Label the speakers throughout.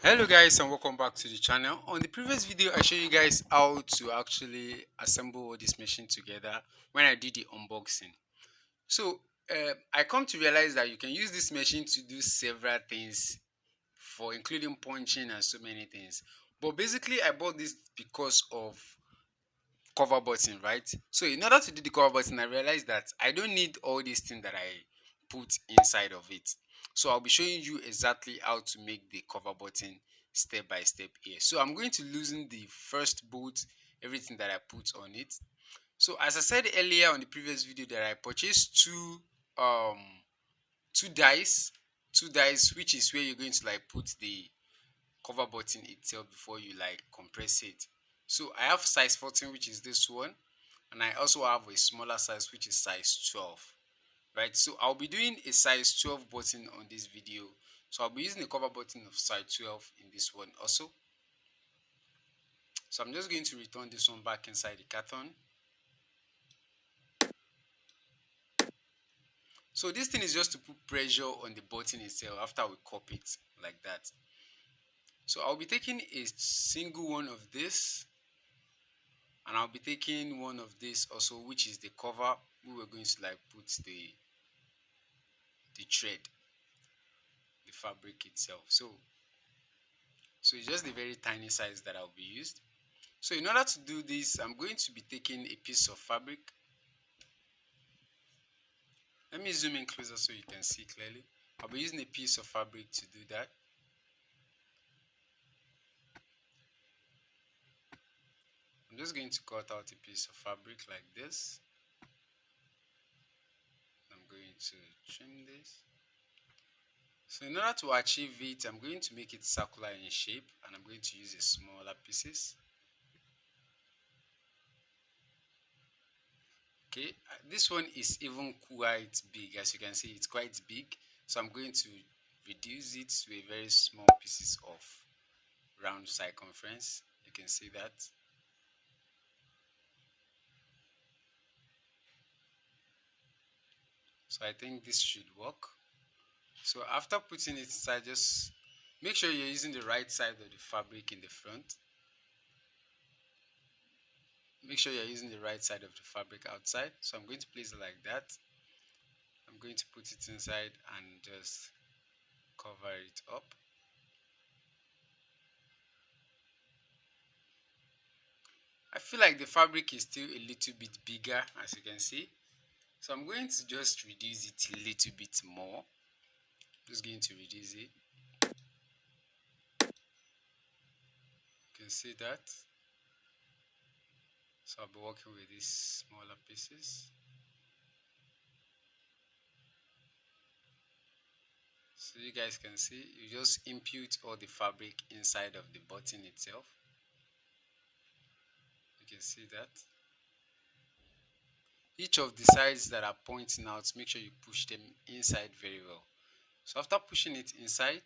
Speaker 1: Hello guys and welcome back to the channel. On the previous video I showed you guys how to actually assemble all this machine together when I did the unboxing. So I come to realize that you can use this machine to do several things for including punching and so many things. But basically I bought this because of cover button, right? So in order to do the cover button, I realized that I don't need all these things that I put inside of it. So I'll be showing you exactly how to make the cover button step by step here. So I'm going to loosen the first bolt, everything that I put on it. So as I said earlier on the previous video that I purchased um two dies, two dies, which is where you're going to like put the cover button itself before you like compress it. So I have size 14, which is this one, and I also have a smaller size, which is size 12. Right, so I'll be doing a size 12 button on this video. So I'll be using the cover button of size 12 in this one also. So I'm just going to return this one back inside the carton. So this thing is just to put pressure on the button itself after we cup it like that. So I'll be taking a single one of this, and I'll be taking one of this also, which is the cover. We were going to like put the thread, the fabric itself. So it's just a very tiny size that I'll be used. So in order to do this, I'm going to be taking a piece of fabric. Let me zoom in closer so you can see clearly. I'll be using a piece of fabric to do that. I'm just going to cut out a piece of fabric like this. I'm going to trim this. So in order to achieve it, I'm going to make it circular in shape, and I'm going to use a smaller pieces. Okay, this one is even quite big. As you can see, it's quite big. So I'm going to reduce it to a very small pieces of round circumference. You can see that. So I think this should work. So after putting it inside, just make sure you're using the right side of the fabric in the front. Make sure you're using the right side of the fabric outside. So I'm going to place it like that. I'm going to put it inside and just cover it up. I feel like the fabric is still a little bit bigger, as you can see. So I'm going to just reduce it a little bit more. Just going to reduce it. You can see that. So I'll be working with these smaller pieces. So you guys can see, you just impute all the fabric inside of the button itself. You can see that. Each of the sides that are pointing out, make sure you push them inside very well. So after pushing it inside,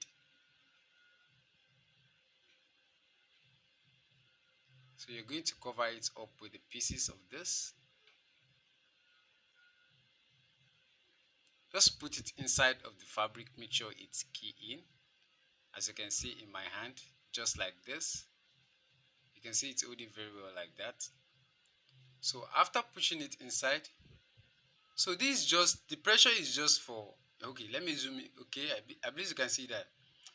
Speaker 1: so you're going to cover it up with the pieces of this. Just put it inside of the fabric, make sure it's key in. As you can see in my hand, just like this. You can see it's holding very well like that. So after pushing it inside, so this is just, the pressure is just for, okay, let me zoom in. Okay, I believe you can see that.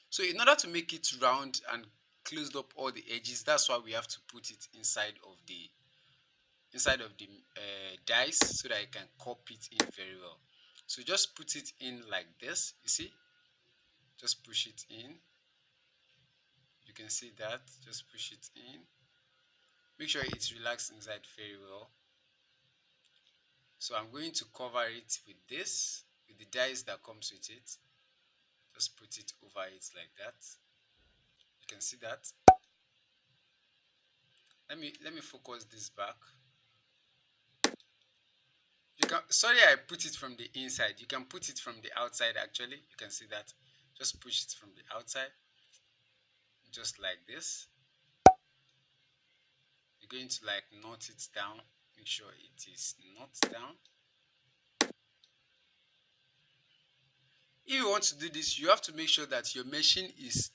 Speaker 1: So in order to make it round and closed up all the edges, that's why we have to put it inside of the dice so that I can cup it in very well. So just put it in like this, you see, just push it in. You can see that, just push it in. Make sure it's relaxed inside very well. So I'm going to cover it with this, with the dies that comes with it. Just put it over it like that. You can see that. Let me focus this back. You can, sorry, I put it from the inside. You can put it from the outside actually. You can see that. Just push it from the outside, just like this. You're going to like knot it down. Make sure it is knot down. If you want to do this, you have to make sure that your machine is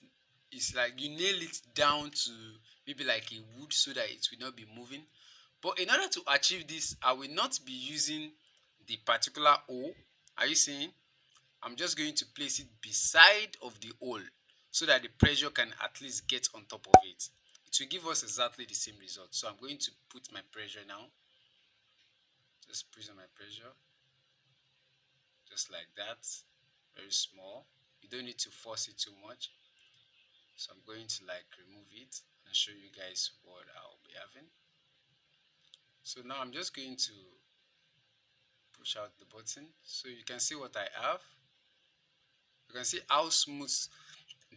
Speaker 1: It's like you nail it down to maybe like a wood so that it will not be moving. But in order to achieve this, I will not be using the particular hole. Are you seeing? I'm just going to place it beside of the hole so that the pressure can at least get on top of it. It will give us exactly the same result. So I'm going to put my pressure now. Just put on my pressure. Just like that. Very small. You don't need to force it too much. So I'm going to like remove it and show you guys what I'll be having. So now I'm just going to push out the button so you can see what I have. You can see how smooth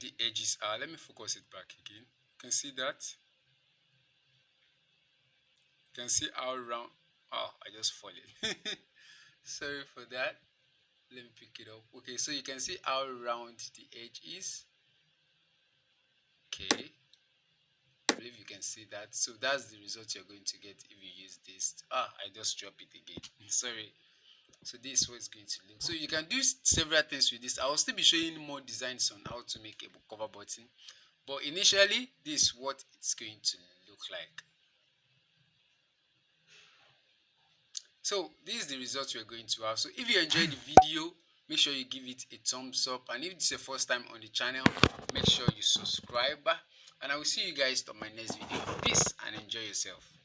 Speaker 1: the edges are. Let me focus it back again. You can see that. You can see how round. Oh, I just fall it. Sorry for that. Let me pick it up. Okay, so you can see how round the edge is. Okay, I believe you can see that. So that's the result you're going to get if you use this. I just dropped it again. Sorry. So this is what it's going to look. So you can do several things with this. I will still be showing more designs on how to make a book cover button, but initially this is what it's going to look like. So this is the result we're going to have. So if you enjoyed the video, make sure you give it a thumbs up, and if this is your first time on the channel, make sure you subscribe, and I will see you guys on my next video. Peace and enjoy yourself.